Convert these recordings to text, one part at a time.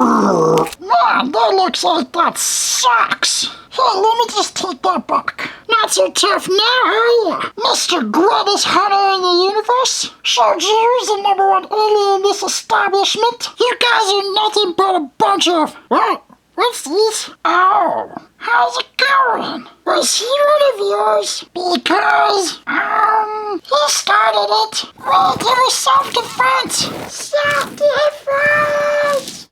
Man, that looks like that sucks. Hey, let me just take that back. Not so tough now, are ya? Mr. Greatest Hunter in the universe? Showed you's the #1 alien in this establishment. You guys are nothing but a bunch of... What? What's this? Oh, how's it going? Was he one of yours? Because, he started it. Wait, it was self-defense. Self-defense!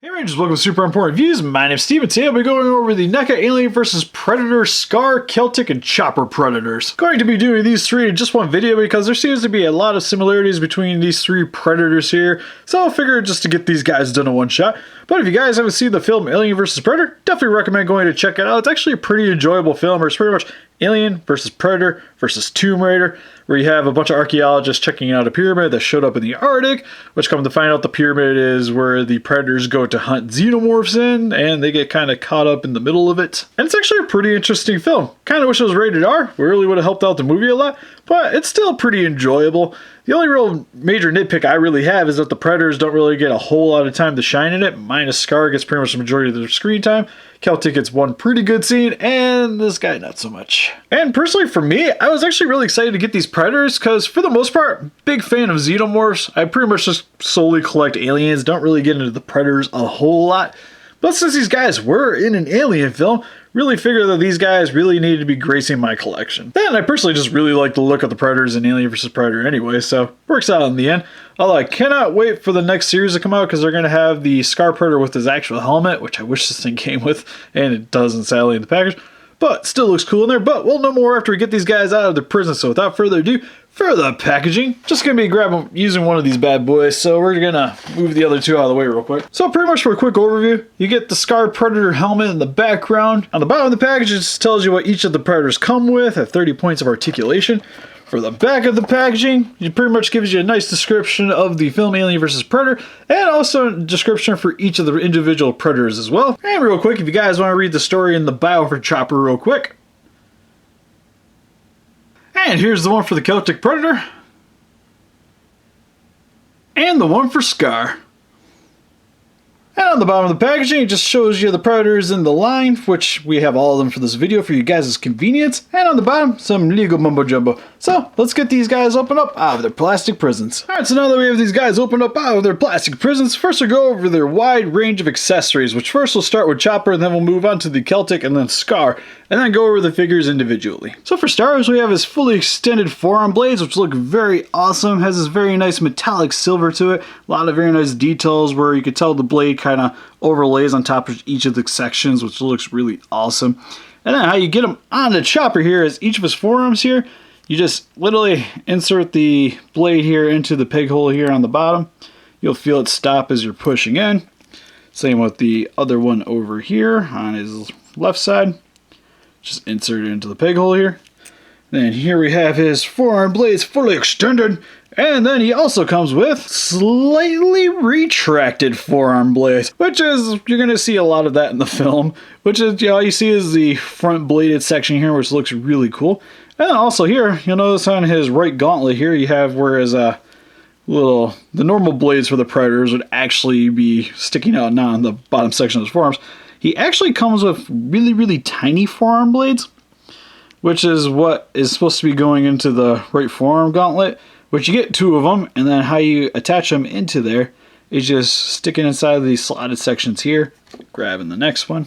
Hey Rangers, welcome to Super Important Views. My name's Steve, and today I'll be going over the Neca Alien vs. Predator, Scar, Celtic, and Chopper Predators. Going to be doing these three in just one video because there seems to be a lot of similarities between these three Predators here, so I figured just to get these guys done in one shot. But if you guys haven't seen the film Alien vs. Predator, definitely recommend going to check it out. It's actually a pretty enjoyable film, or it's pretty much Alien vs. Predator versus Tomb Raider, where you have a bunch of archaeologists checking out a pyramid that showed up in the Arctic, which come to find out the pyramid is where the predators go to hunt xenomorphs in, and they get kind of caught up in the middle of it. And it's actually a pretty interesting film. Kind of wish it was rated R. It really would have helped out the movie a lot, but it's still pretty enjoyable. The only real major nitpick I really have is that the Predators don't really get a whole lot of time to shine in it, minus Scar gets pretty much the majority of their screen time. Celtic gets one pretty good scene, and this guy not so much. And personally for me, I was actually really excited to get these Predators, because for the most part, big fan of xenomorphs. I pretty much just solely collect aliens, don't really get into the Predators a whole lot. But since these guys were in an Alien film, really figured that these guys really needed to be gracing my collection. And I personally just really like the look of the Predators in Alien vs. Predator anyway, so works out in the end. Although I cannot wait for the next series to come out because they're going to have the Scar Predator with his actual helmet, which I wish this thing came with, and it doesn't sadly in the package. But still looks cool in there, but we'll know more after we get these guys out of their prison. So without further ado, for the packaging, just going to be using one of these bad boys, so we're going to move the other two out of the way real quick. So pretty much for a quick overview, you get the Scar Predator helmet in the background. On the bottom of the package, it just tells you what each of the Predators come with at 30 points of articulation. For the back of the packaging, it pretty much gives you a nice description of the film Alien vs. Predator, and also a description for each of the individual Predators as well. And real quick, if you guys want to read the story in the bio for Chopper real quick. And here's the one for the Celtic Predator. And the one for Scar. And on the bottom of the packaging, it just shows you the Predators in the line, which we have all of them for this video for you guys' convenience. And on the bottom, some legal mumbo jumbo. So let's get these guys opened up out of their plastic prisons. Alright, so now that we have these guys opened up out of their plastic prisons, first we'll go over their wide range of accessories, which first we'll start with Chopper, and then we'll move on to the Celtic and then Scar, and then go over the figures individually. So for starters, we have his fully extended forearm blades, which look very awesome. Has this very nice metallic silver to it. A lot of very nice details where you can tell the blade kind of overlays on top of each of the sections, which looks really awesome. And then how you get them on the Chopper here is each of his forearms here, you just literally insert the blade here into the peg hole here on the bottom. You'll feel it stop as you're pushing in. Same with the other one over here on his left side. Just insert it into the peg hole here. Then here we have his forearm blades fully extended. And then he also comes with slightly retracted forearm blades, which is, you're going to see a lot of that in the film, which is, you know, all you see is the front bladed section here, which looks really cool. And then also here, you'll notice on his right gauntlet here, you have where his the normal blades for the Predators would actually be sticking out now on the bottom section of his forearms. He actually comes with really, really tiny forearm blades, which is what is supposed to be going into the right forearm gauntlet, which you get two of them, and then how you attach them into there is just sticking inside of these slotted sections here, grabbing the next one,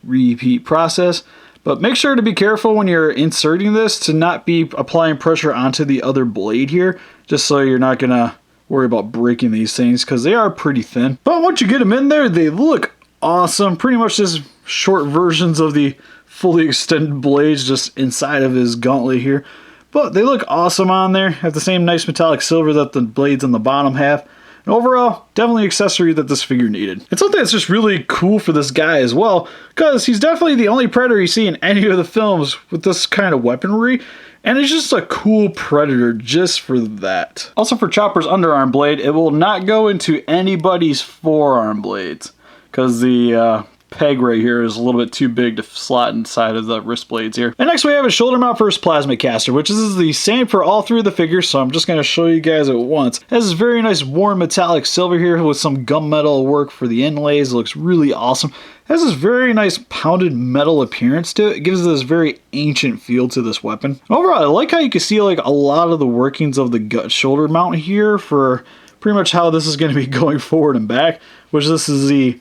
repeat process. But make sure to be careful when you're inserting this to not be applying pressure onto the other blade here, just so you're not going to worry about breaking these things, because they are pretty thin. But once you get them in there, they look awesome. Pretty much just short versions of the fully extended blades just inside of his gauntlet here. But they look awesome on there. Have the same nice metallic silver that the blades on the bottom have. And overall, definitely an accessory that this figure needed. It's something that's just really cool for this guy as well, because he's definitely the only Predator you see in any of the films with this kind of weaponry. And it's just a cool Predator just for that. Also for Chopper's underarm blade, it will not go into anybody's forearm blades, because the peg right here is a little bit too big to slot inside of the wrist blades here. And next we have a shoulder mount for his plasma caster, which is the same for all three of the figures, so I'm just going to show you guys at once. It has this very nice warm metallic silver here with some gunmetal work for the inlays. It looks really awesome. It has this very nice pounded metal appearance to it. It gives this very ancient feel to this weapon. Overall, I like how you can see like a lot of the workings of the shoulder mount here for pretty much how this is going to be going forward and back, which this is the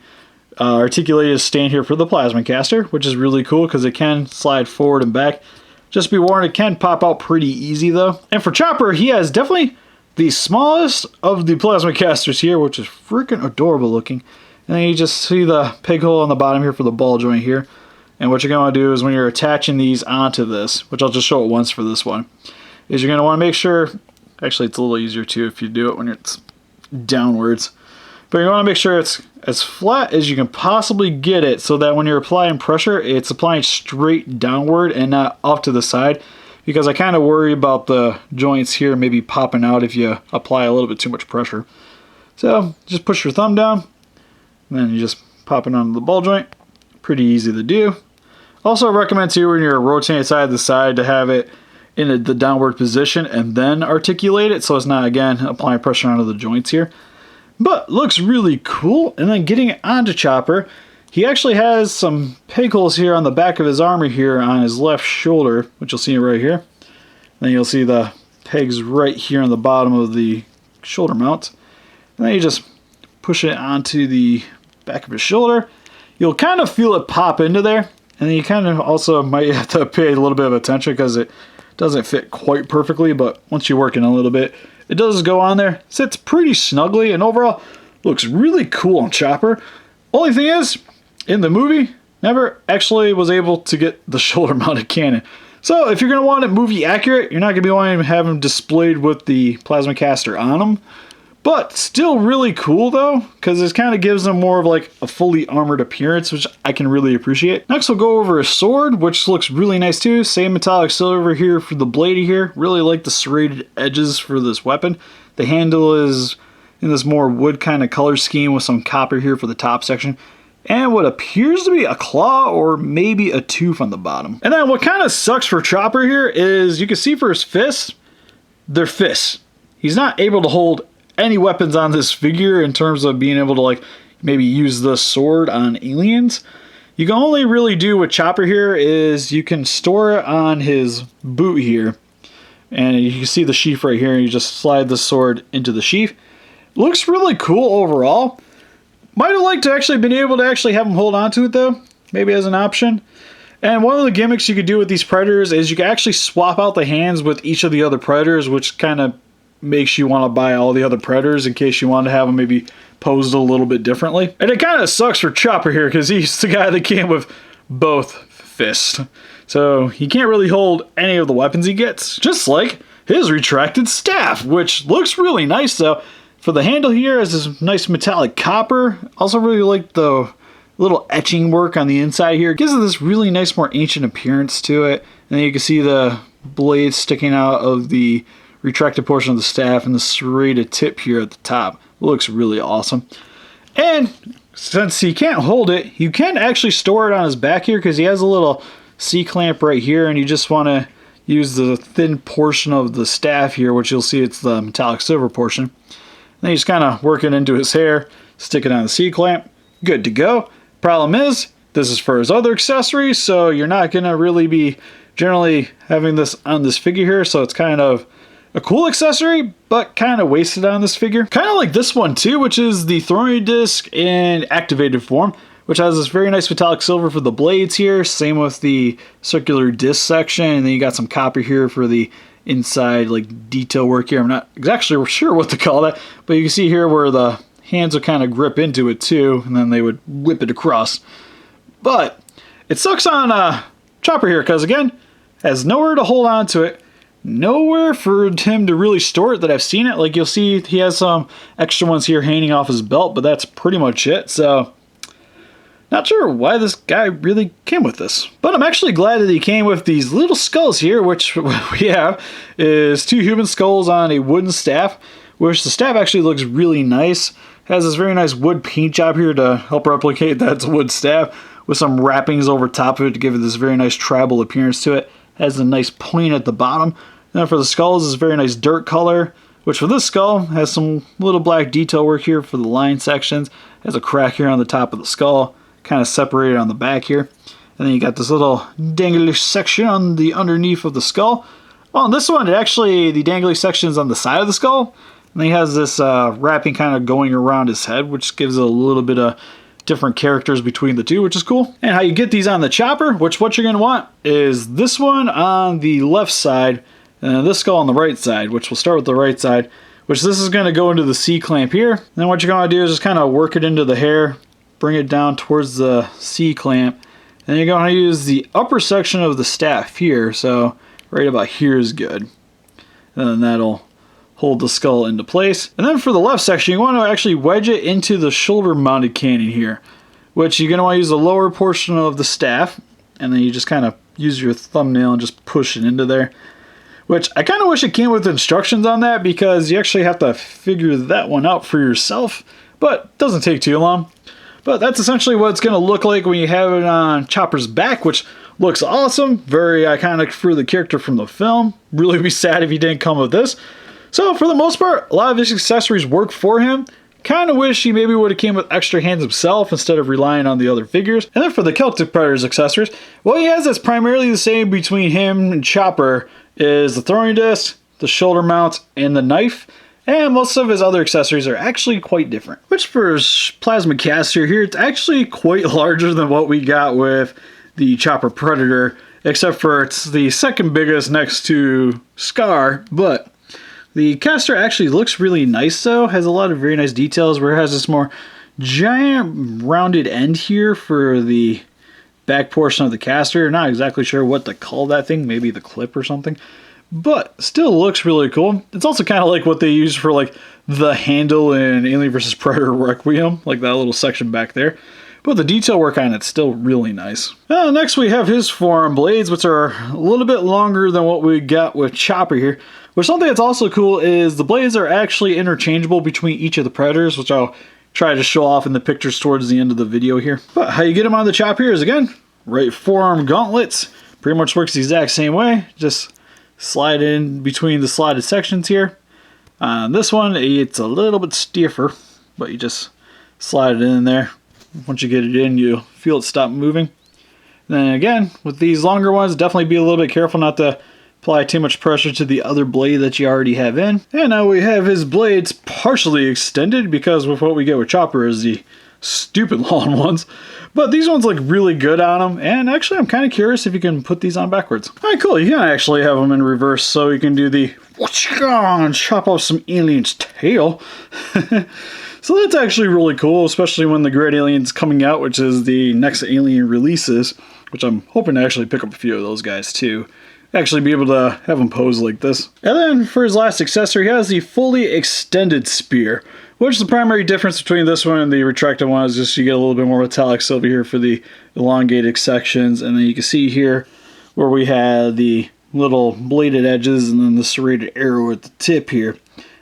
articulated stand here for the plasma caster, which is really cool because it can slide forward and back. Just be warned, it can pop out pretty easy though. And for Chopper, he has definitely the smallest of the plasma casters here, which is freaking adorable looking. And then you just see the peg hole on the bottom here for the ball joint here. And what you're going to do is when you're attaching these onto this, which I'll just show it once for this one, is you're going to want to make sure, actually it's a little easier too if you do it when it's downwards, but you want to make sure it's as flat as you can possibly get it so that when you're applying pressure, it's applying straight downward and not off to the side, because I kind of worry about the joints here maybe popping out if you apply a little bit too much pressure. So just push your thumb down, and then you just pop it onto the ball joint. Pretty easy to do. Also, I recommend too when you're rotating it side to side to have it in the downward position and then articulate it so it's not, again, applying pressure onto the joints here. But looks really cool. And then getting it onto Chopper, he actually has some peg holes here on the back of his armor here on his left shoulder, which you'll see right here. Then you'll see the pegs right here on the bottom of the shoulder mount. And then you just push it onto the back of his shoulder. You'll kind of feel it pop into there. And then you kind of also might have to pay a little bit of attention because it doesn't fit quite perfectly, but once you work in a little bit, it does go on there. Sits pretty snugly, and overall looks really cool on Chopper. Only thing is, in the movie, never actually was able to get the shoulder mounted cannon. So if you're going to want it movie accurate, you're not going to be wanting to have them displayed with the plasma caster on them. But still really cool though, because it kind of gives them more of like a fully armored appearance, which I can really appreciate. Next we'll go over his sword, which looks really nice too. Same metallic silver here for the blade here. Really like the serrated edges for this weapon. The handle is in this more wood kind of color scheme with some copper here for the top section. And what appears to be a claw or maybe a tooth on the bottom. And then what kind of sucks for Chopper here is you can see for his fists, they're fists. He's not able to hold any weapons on this figure in terms of being able to like maybe use the sword on aliens. You can only really do with Chopper here is you can store it on his boot here, and you can see the sheath right here, and you just slide the sword into the sheath. Looks really cool overall. Might have liked to actually been able to actually have him hold on to it though, maybe as an option. And one of the gimmicks you could do with these Predators is you can actually swap out the hands with each of the other Predators, which kind of makes you want to buy all the other Predators in case you want to have them maybe posed a little bit differently. And it kind of sucks for Chopper here because he's the guy that came with both fists. So he can't really hold any of the weapons he gets, just like his retracted staff, which looks really nice though. For the handle here is this nice metallic copper. Also really like the little etching work on the inside here. It gives it this really nice, more ancient appearance to it. And then you can see the blade sticking out of the retracted portion of the staff and the serrated tip here at the top. It looks really awesome. And since he can't hold it, you can actually store it on his back here because he has a little C-clamp right here, and you just want to use the thin portion of the staff here, which you'll see it's the metallic silver portion. And then you just kind of work it into his hair, stick it on the C-clamp, good to go. Problem is, this is for his other accessories, so you're not going to really be generally having this on this figure here, so it's kind of a cool accessory, but kind of wasted on this figure. Kind of like this one too, which is the throwing disc in activated form, which has this very nice metallic silver for the blades here. Same with the circular disc section, and then you got some copper here for the inside like detail work here. I'm not exactly sure what to call that, but you can see here where the hands would kind of grip into it too, and then they would whip it across. But it sucks on Chopper here because again, has nowhere to hold on to it. Nowhere for him to really store it that I've seen it. Like you'll see he has some extra ones here hanging off his belt, but that's pretty much it. So not sure why this guy really came with this. But I'm actually glad that he came with these little skulls here, which we have is 2 human skulls on a wooden staff, which the staff actually looks really nice. Has this very nice wood paint job here to help replicate that wood staff, with some wrappings over top of it to give it this very nice tribal appearance to it. Has a nice point at the bottom. And then for the skulls, this very nice dirt color, which for this skull has some little black detail work here for the line sections. Has a crack here on the top of the skull, kind of separated on the back here. And then you got this little dangly section on the underneath of the skull. Well, on this one, the dangly section is on the side of the skull. And he has this wrapping kind of going around his head, which gives it a little bit of different characters between the two, which is cool. And how you get these on the chopper, which what you're going to want is this one on the left side, and this skull on the right side, which we'll start with the right side, which this is going to go into the C-clamp here. And then what you're going to do is just kind of work it into the hair, bring it down towards the C-clamp, and you're going to use the upper section of the staff here, so right about here is good. And then that'll hold the skull into place. And then for the left section, you want to actually wedge it into the shoulder mounted cannon here, which you're going to want to use the lower portion of the staff, and then you just kind of use your thumbnail and just push it into there. Which I kind of wish it came with instructions on that, because you actually have to figure that one out for yourself, but it doesn't take too long. But that's essentially what it's going to look like when you have it on Chopper's back, which looks awesome. Very iconic for the character from the film. Really be sad if he didn't come with this. So for the most part, a lot of his accessories work for him. Kind of wish he maybe would have came with extra hands himself instead of relying on the other figures. And then for the Celtic Predator's accessories, what he has that's primarily the same between him and Chopper is the throwing disc, the shoulder mount, and the knife. And most of his other accessories are actually quite different. Which for his plasma caster here, it's actually quite larger than what we got with the Chopper Predator, except for it's the second biggest next to Scar. But the caster actually looks really nice though, has a lot of very nice details where it has this more giant rounded end here for the back portion of the caster. Not exactly sure what to call that thing, maybe the clip or something. But still looks really cool. It's also kind of like what they use for like the handle in Alien vs. Predator Requiem, like that little section back there. But the detail work on it's still really nice. Next we have his forearm blades, which are a little bit longer than what we got with Chopper here. But something that's also cool is the blades are actually interchangeable between each of the Predators, which I'll try to show off in the pictures towards the end of the video here. But how you get them on the Chopper here is, again, right forearm gauntlets. Pretty much works the exact same way. Just slide in between the slotted sections here. On this one, it's a little bit stiffer, but you just slide it in there. Once you get it in, you'll feel it stop moving. And then again, with these longer ones, definitely be a little bit careful not to apply too much pressure to the other blade that you already have in. And now we have his blades partially extended, because with what we get with Chopper is the stupid long ones. But these ones look really good on them, and actually I'm kind of curious if you can put these on backwards. Alright, cool, you can actually have them in reverse, so you can do the and chop off some alien's tail. So that's actually really cool, especially when the Great Alien's coming out, which is the next Alien releases, which I'm hoping to actually pick up a few of those guys too. Actually be able to have them pose like this. And then for his last accessory, he has the fully extended spear, which the primary difference between this one and the retracted one is just you get a little bit more metallic silver here for the elongated sections. And then you can see here where we had the little bladed edges and then the serrated arrow at the tip here.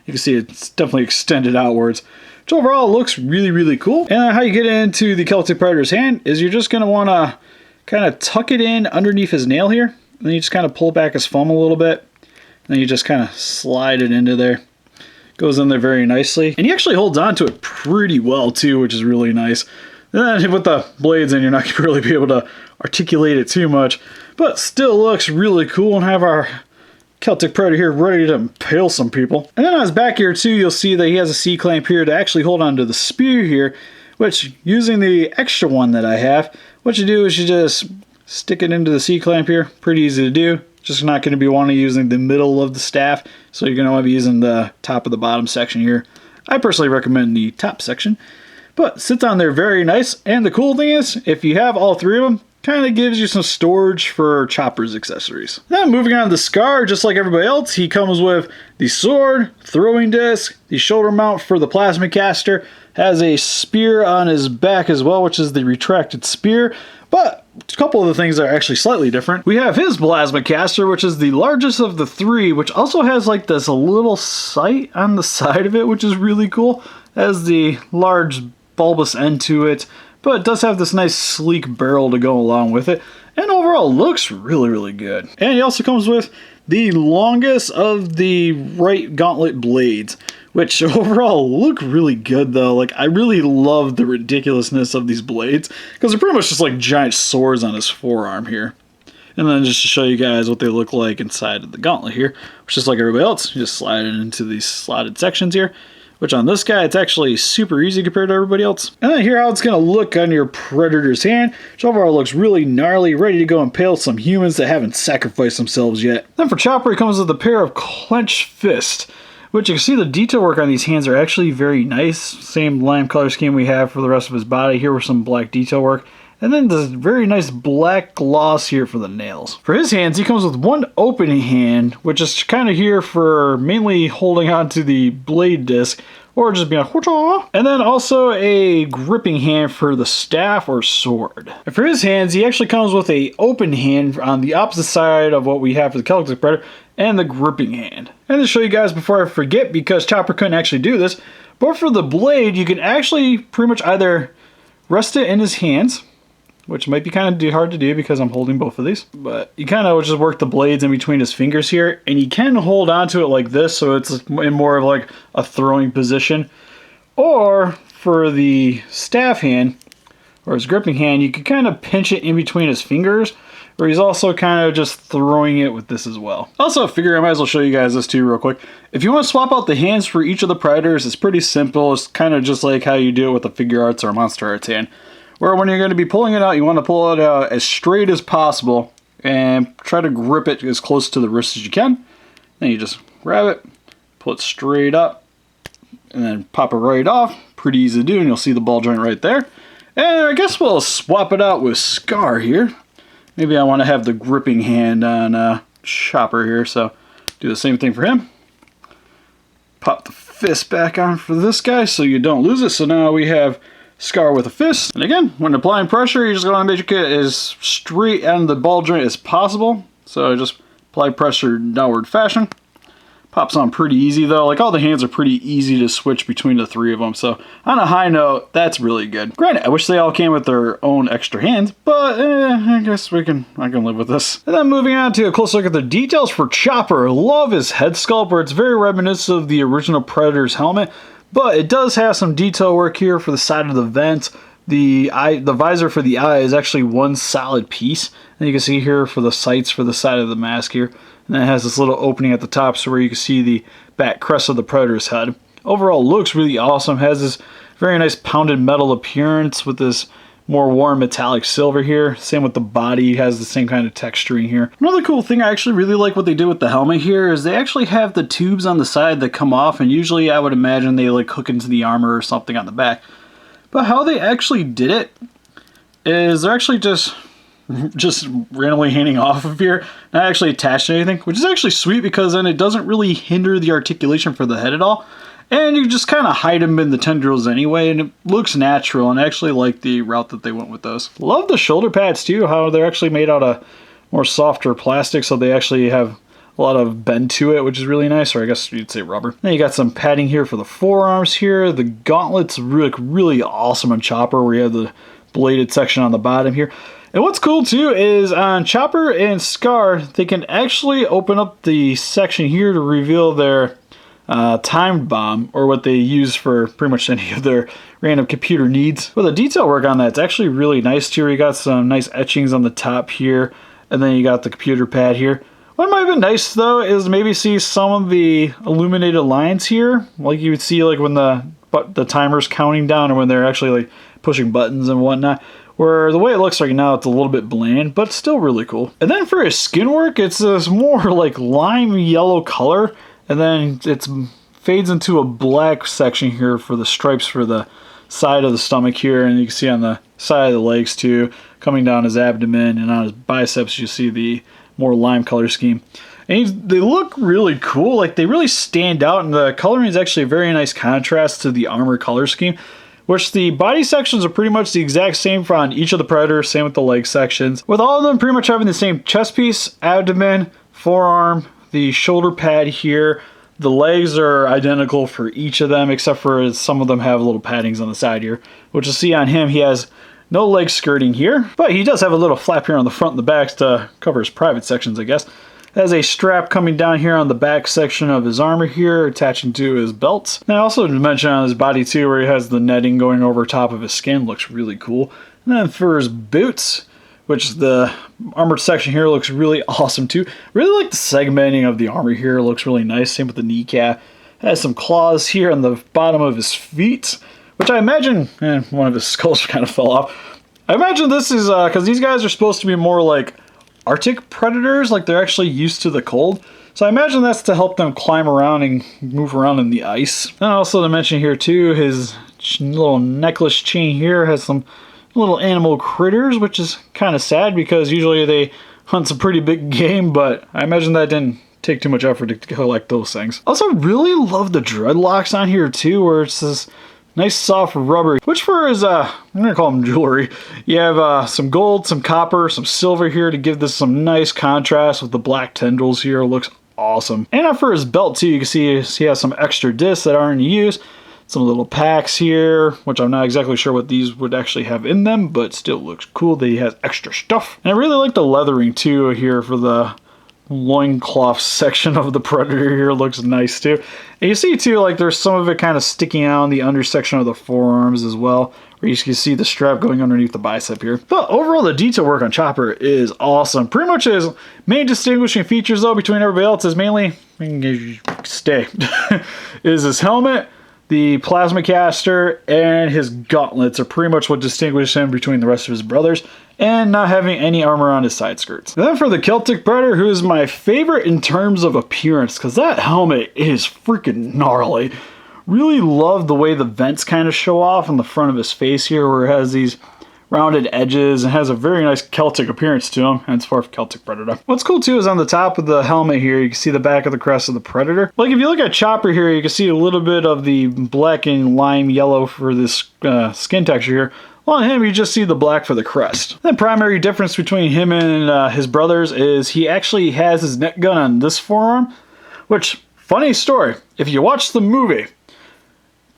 You can see it's definitely extended outwards, which overall looks really, really cool. And how you get into the Celtic Predator's hand is you're just going to want to kind of tuck it in underneath his nail here. And then you just kind of pull back his thumb a little bit. And then you just kind of slide it into there. Goes in there very nicely. And he actually holds on to it pretty well too, which is really nice. And then with the blades in, you're not going to really be able to articulate it too much. But still looks really cool, and have our Celtic Predator here ready to impale some people. And then on his back here too, you'll see that he has a C-clamp here to actually hold on to the spear here, which using the extra one that I have, what you do is you just stick it into the C-clamp here. Pretty easy to do. Just not going to be wanting using the middle of the staff, so you're going to want to be using the top of the bottom section here. I personally recommend the top section, but sits on there very nice. And the cool thing is, if you have all three of them, kind of gives you some storage for Chopper's accessories. Then moving on to the Scar, just like everybody else, he comes with the sword, throwing disc, the shoulder mount for the plasma caster, has a spear on his back as well, which is the retracted spear. But a couple of the things are actually slightly different. We have his plasma caster, which is the largest of the three, which also has like this little sight on the side of it, which is really cool. Has the large bulbous end to it, but it does have this nice sleek barrel to go along with it, and overall looks really, really good. And he also comes with the longest of the right gauntlet blades, which overall look really good though. Like, I really love the ridiculousness of these blades, because they're pretty much just like giant swords on his forearm here. And then just to show you guys what they look like inside of the gauntlet here, which is like everybody else, you just slide it into these slotted sections here, which on this guy, it's actually super easy compared to everybody else. And then here how it's going to look on your Predator's hand, which overall looks really gnarly, ready to go impale some humans that haven't sacrificed themselves yet. Then for Chopper, he comes with a pair of clenched fists, which you can see the detail work on these hands are actually very nice. Same lime color scheme we have for the rest of his body here with some black detail work. And then this very nice black gloss here for the nails. For his hands, he comes with one open hand, which is kind of here for mainly holding on to the blade disc, or just being like, and then also a gripping hand for the staff or sword. And for his hands, he actually comes with a open hand on the opposite side of what we have for the Celtic Predator, and the gripping hand. And to show you guys before I forget, because Chopper couldn't actually do this, but for the blade, you can actually pretty much either rest it in his hands, which might be kind of hard to do because I'm holding both of these. But you kind of just work the blades in between his fingers here, and you can hold onto it like this, so it's in more of like a throwing position. Or for the staff hand, or his gripping hand, you can kind of pinch it in between his fingers, where he's also kind of just throwing it with this as well. Also, I figure I might as well show you guys this too real quick. If you want to swap out the hands for each of the Predators, it's pretty simple. It's kind of just like how you do it with a Figure Arts or a Monster Arts hand. Where when you're going to be pulling it out, you want to pull it out as straight as possible and try to grip it as close to the wrist as you can. Then you just grab it, pull it straight up, and then pop it right off. Pretty easy to do, and you'll see the ball joint right there. And I guess we'll swap it out with Scar here. Maybe I want to have the gripping hand on Chopper here, so do the same thing for him. Pop the fist back on for this guy so you don't lose it. So now we have Scar with a fist. And again, when applying pressure, you just want to make it as straight on the ball joint as possible. So just apply pressure in downward fashion. Pops on pretty easy though. Like, all the hands are pretty easy to switch between the three of them. So on a high note, that's really good. Granted, I wish they all came with their own extra hands, but I guess I can live with this. And then moving on to a close look at the details for Chopper. Love his head sculpt, where it's very reminiscent of the original Predator's helmet. But it does have some detail work here for the side of the vent. The visor for the eye is actually one solid piece. And you can see here for the sights for the side of the mask here. And then it has this little opening at the top so where you can see the back crest of the Predator's head. Overall looks really awesome. Has this very nice pounded metal appearance with this more warm metallic silver here. Same with the body, has the same kind of texturing here. Another cool thing, I actually really like what they did with the helmet here, is they actually have the tubes on the side that come off, and usually I would imagine they like hook into the armor or something on the back. But how they actually did it is they're actually just randomly hanging off of here, not actually attached to anything, which is actually sweet because then it doesn't really hinder the articulation for the head at all. And you just kind of hide them in the tendrils anyway, and it looks natural, and I actually like the route that they went with those. Love the shoulder pads too, how they're actually made out of more softer plastic, so they actually have a lot of bend to it, which is really nice, or I guess you'd say rubber. Then you got some padding here for the forearms here. The gauntlets look really awesome on Chopper, where you have the bladed section on the bottom here. And what's cool too is on Chopper and Scar, they can actually open up the section here to reveal their timed bomb, or what they use for pretty much any of their random computer needs. Well, the detail work on that, it's actually really nice too. You got some nice etchings on the top here, and then you got the computer pad here. What might have been nice though is maybe see some of the illuminated lines here, like you would see like when the timer's counting down, or when they're actually like pushing buttons and whatnot. Where the way it looks right now, it's a little bit bland, but still really cool. And then for his skin work, it's this more like lime yellow color, and then it fades into a black section here for the stripes for the side of the stomach here, and you can see on the side of the legs too, coming down his abdomen, and on his biceps you see the more lime color scheme. And they look really cool, like they really stand out, and the coloring is actually a very nice contrast to the armor color scheme, which the body sections are pretty much the exact same for on each of the Predators, same with the leg sections, with all of them pretty much having the same chest piece, abdomen, forearm, the shoulder pad here, The legs are identical for each of them, except for some of them have little paddings on the side here, which you'll see on him. He has no leg skirting here, but he does have a little flap here on the front and the back to cover his private sections, I guess. Has a strap coming down here on the back section of his armor here, attaching to his belt. And I also mentioned on his body too, where he has the netting going over top of his skin, looks really cool. And then for his boots, which the armored section here looks really awesome too. Really like the segmenting of the armor here, it looks really nice. Same with the kneecap. Has some claws here on the bottom of his feet, which I imagine, one of his skulls kind of fell off. I imagine this is, because these guys are supposed to be more like Arctic predators, like they're actually used to the cold. So I imagine that's to help them climb around and move around in the ice. And also to mention here too, his little necklace chain here has some little animal critters, which is kind of sad because usually they hunt some pretty big game, but I imagine that didn't take too much effort to collect those things. Also really love the dreadlocks on here too, where it's this nice soft rubber, which for his, I'm gonna call them jewelry. You have some gold, some copper, some silver here to give this some nice contrast with the black tendrils here. It looks awesome. And for his belt too, you can see he has some extra discs that aren't in use. Some little packs here, which I'm not exactly sure what these would actually have in them, but still looks cool that he has extra stuff. And I really like the leathering too here for the loincloth section of the Predator here. Looks nice too. And you see too, like there's some of it kind of sticking out on the under section of the forearms as well, where you can see the strap going underneath the bicep here. But overall, the detail work on Chopper is awesome. Pretty much his main distinguishing features though between everybody else is mainly, is his helmet, the plasma caster, and his gauntlets are pretty much what distinguish him between the rest of his brothers, and not having any armor on his side skirts. And then for the Celtic Predator, who is my favorite in terms of appearance, because that helmet is freaking gnarly. Really love the way the vents kind of show off on the front of his face here, where it has these rounded edges and has a very nice Celtic appearance to him, and it's for Celtic Predator. What's cool too is on the top of the helmet here, you can see the back of the crest of the Predator. Like if you look at Chopper here, you can see a little bit of the black and lime yellow for this skin texture here. On him, you just see the black for the crest. The primary difference between him and his brothers is he actually has his net gun on this forearm, which, funny story, if you watch the movie,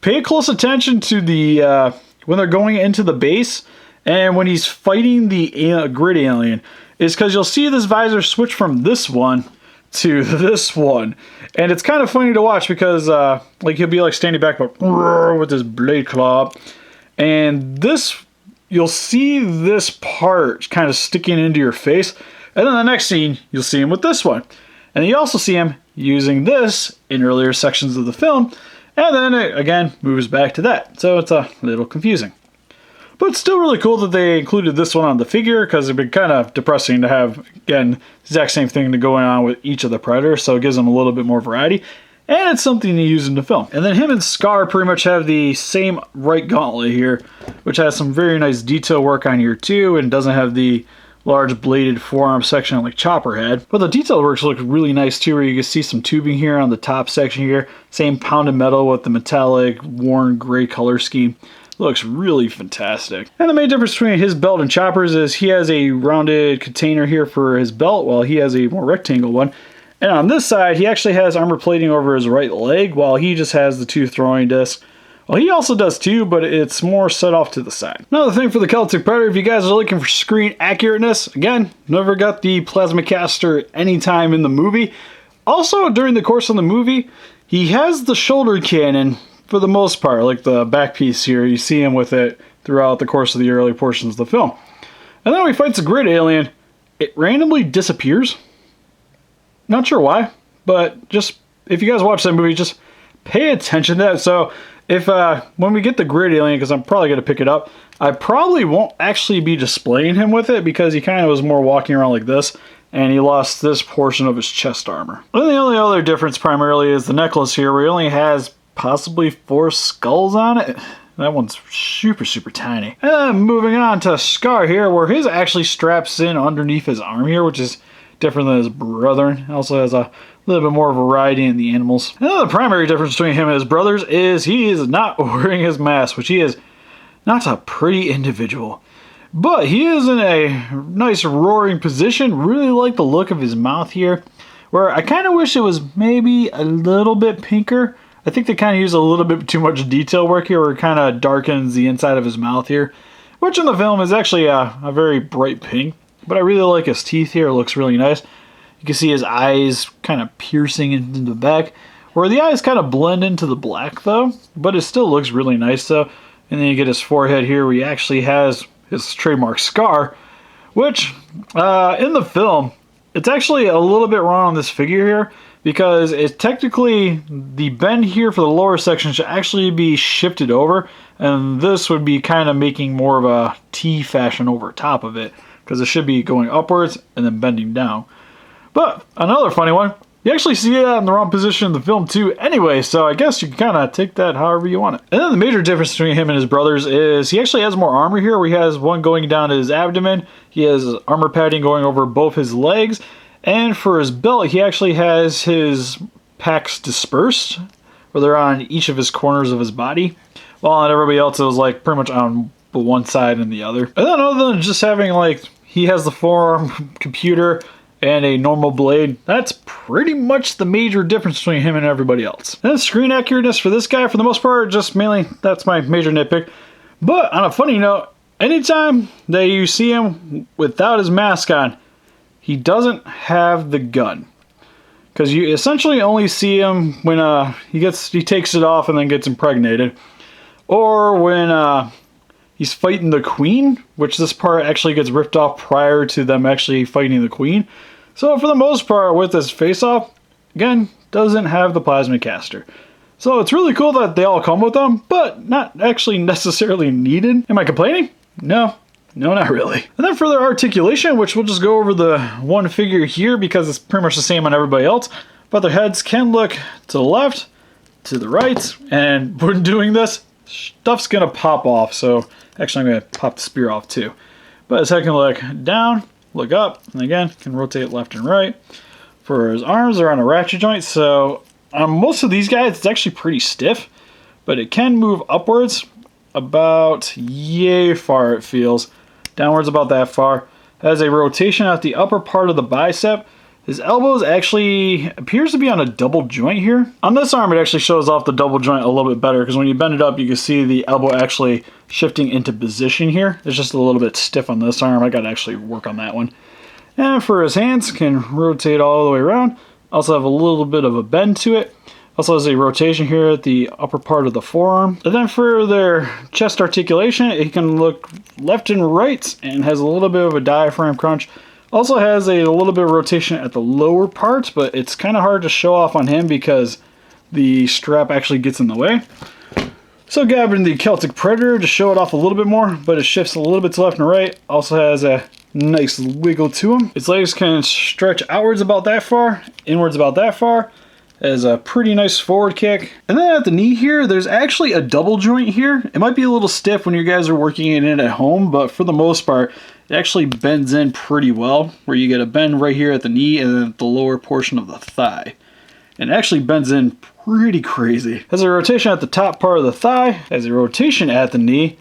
pay close attention to the, when they're going into the base, and when he's fighting the grid alien, is because you'll see this visor switch from this one to this one. And it's kind of funny to watch because like he'll be like standing back but with his blade claw. And this, you'll see this part kind of sticking into your face. And then the next scene, you'll see him with this one. And you also see him using this in earlier sections of the film. And then it, again, moves back to that. So it's a little confusing. But it's still really cool that they included this one on the figure, because it'd be kind of depressing to have, again, the exact same thing going on with each of the Predators, so it gives them a little bit more variety. And it's something to use in the film. And then him and Scar pretty much have the same right gauntlet here, which has some very nice detail work on here too, and doesn't have the large bladed forearm section like Chopper had. But the detail works look really nice too, where you can see some tubing here on the top section here. Same pounded metal with the metallic, worn gray color scheme. Looks really fantastic. And the main difference between his belt and Chopper's is he has a rounded container here for his belt, while he has a more rectangle one. And on this side, he actually has armor plating over his right leg, while he just has the two throwing discs. Well, he also does too, but it's more set off to the side. Another thing for the Celtic Predator, if you guys are looking for screen accurateness, again, never got the plasma caster anytime in the movie. Also, during the course of the movie, he has the shoulder cannon for the most part, like the back piece here. You see him with it throughout the course of the early portions of the film. And then when he fights a grid alien, it randomly disappears. Not sure why, but just, if you guys watch that movie, just pay attention to that. So if, when we get the grid alien, because I'm probably going to pick it up, I probably won't actually be displaying him with it, because he kind of was more walking around like this, and he lost this portion of his chest armor. And the only other difference primarily is the necklace here, where he only has possibly 4 skulls on it. That one's super, super tiny. And then moving on to Scar here, where his actually straps in underneath his arm here, which is different than his brethren. Also has a little bit more variety in the animals. And the primary difference between him and his brothers is he is not wearing his mask, which he is not a pretty individual. But he is in a nice roaring position. Really like the look of his mouth here, where I kind of wish it was maybe a little bit pinker. I think they kind of use a little bit too much detail work here, where it kind of darkens the inside of his mouth here, which in the film is actually a very bright pink. But I really like his teeth here. It looks really nice. You can see his eyes kind of piercing into the back, where the eyes kind of blend into the black though, but it still looks really nice though. And then you get his forehead here, where he actually has his trademark scar, which in the film, it's actually a little bit wrong on this figure here, because it's technically the bend here for the lower section should actually be shifted over, and this would be kind of making more of a T fashion over top of it, because it should be going upwards and then bending down. But another funny one, you actually see that in the wrong position in the film too anyway, so I guess you can kind of take that however you want it. And then the major difference between him and his brothers is he actually has more armor here, where he has one going down his abdomen, he has armor padding going over both his legs, and for his belt he actually has his packs dispersed, where they're on each of his corners of his body, while on everybody else it was like pretty much on one side and the other. And then other than just having like, he has the forearm computer and a normal blade, that's pretty much the major difference between him and everybody else. And then screen accurateness for this guy, for the most part, just mainly, that's my major nitpick. But on a funny note, anytime that you see him without his mask on, he doesn't have the gun. Because you essentially only see him when he takes it off and then gets impregnated. Or when he's fighting the queen, which this part actually gets ripped off prior to them actually fighting the queen. So for the most part, with this face-off, again, doesn't have the plasma caster. So it's really cool that they all come with them, but not actually necessarily needed. Am I complaining? No. No, not really. And then for their articulation, which we'll just go over the one figure here because it's pretty much the same on everybody else, but their heads can look to the left, to the right, and when doing this, stuff's gonna pop off. So actually I'm gonna pop the spear off too. But his head can look down, look up, and again, can rotate left and right. For his arms, they're on a ratchet joint, so on most of these guys, it's actually pretty stiff, but it can move upwards about yay far, it feels. Downwards about that far. Has a rotation at the upper part of the bicep. His elbows actually appears to be on a double joint here. On this arm, it actually shows off the double joint a little bit better, because when you bend it up, you can see the elbow actually shifting into position here. It's just a little bit stiff on this arm. I got to actually work on that one. And for his hands, can rotate all the way around. Also have a little bit of a bend to it. Also has a rotation here at the upper part of the forearm. And then for their chest articulation, it can look left and right and has a little bit of a diaphragm crunch. Also has a little bit of rotation at the lower part, but it's kind of hard to show off on him because the strap actually gets in the way. So grabbing the Celtic Predator to show it off a little bit more, but it shifts a little bit to left and right. Also has a nice wiggle to him. Its legs can stretch outwards about that far, inwards about that far. Has a pretty nice forward kick. And then at the knee here, there's actually a double joint here. It might be a little stiff when you guys are working in it at home, but for the most part, it actually bends in pretty well, where you get a bend right here at the knee and then at the lower portion of the thigh. And it actually bends in pretty crazy. Has a rotation at the top part of the thigh, has a rotation at the knee,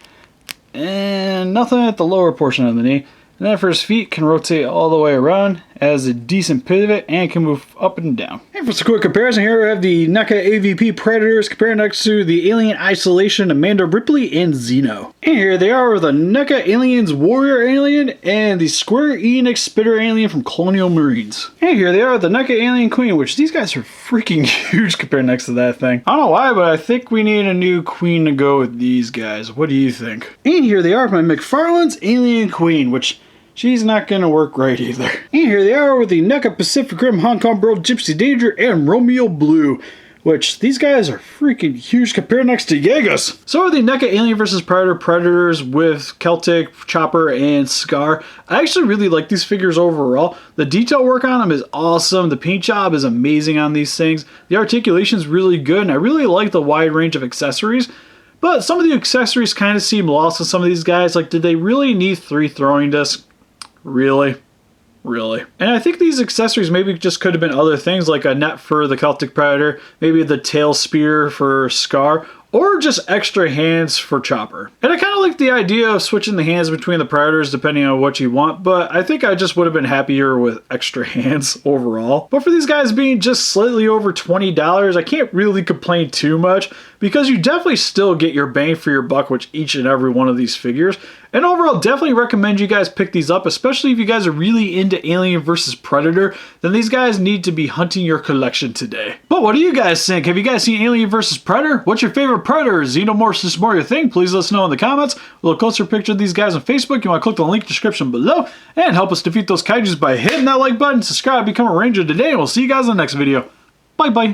and nothing at the lower portion of the knee. And then for his feet, can rotate all the way around, has a decent pivot, and can move up and down. And for some quick comparison here, we have the Neca AVP Predators compared next to the Alien Isolation Amanda Ripley and Xeno. And here they are with the Neca Aliens Warrior Alien and the Square Enix Spitter Alien from Colonial Marines. And here they are with the Neca Alien Queen, which these guys are freaking huge compared next to that thing. I don't know why, but I think we need a new queen to go with these guys. What do you think? And here they are with my McFarlane's Alien Queen, which she's not going to work right either. And here they are with the Neca Pacific Rim Hong Kong Bro Gypsy Danger and Romeo Blue, which these guys are freaking huge compared next to Jaegers. So are the Neca Alien vs. Predator Predators with Celtic, Chopper, and Scar. I actually really like these figures overall. The detail work on them is awesome. The paint job is amazing on these things. The articulation is really good, and I really like the wide range of accessories. But some of the accessories kind of seem lost on some of these guys. Like, did they really need 3 throwing discs? Really? Really? And I think these accessories maybe just could have been other things, like a net for the Celtic Predator, maybe the tail spear for Scar, or just extra hands for Chopper. And I kind of like the idea of switching the hands between the Predators depending on what you want, but I think I just would have been happier with extra hands overall. But for these guys being just slightly over $20, I can't really complain too much because you definitely still get your bang for your buck with each and every one of these figures. And overall, definitely recommend you guys pick these up, especially if you guys are really into Alien vs. Predator, then these guys need to be hunting your collection today. But what do you guys think? Have you guys seen Alien vs. Predator? What's your favorite Predator? Xenomorphs is more your thing? Please let us know in the comments. A little closer picture of these guys on Facebook. You want to click the link description below and help us defeat those kaijus by hitting that like button, subscribe, become a ranger today, and we'll see you guys in the next video. Bye-bye.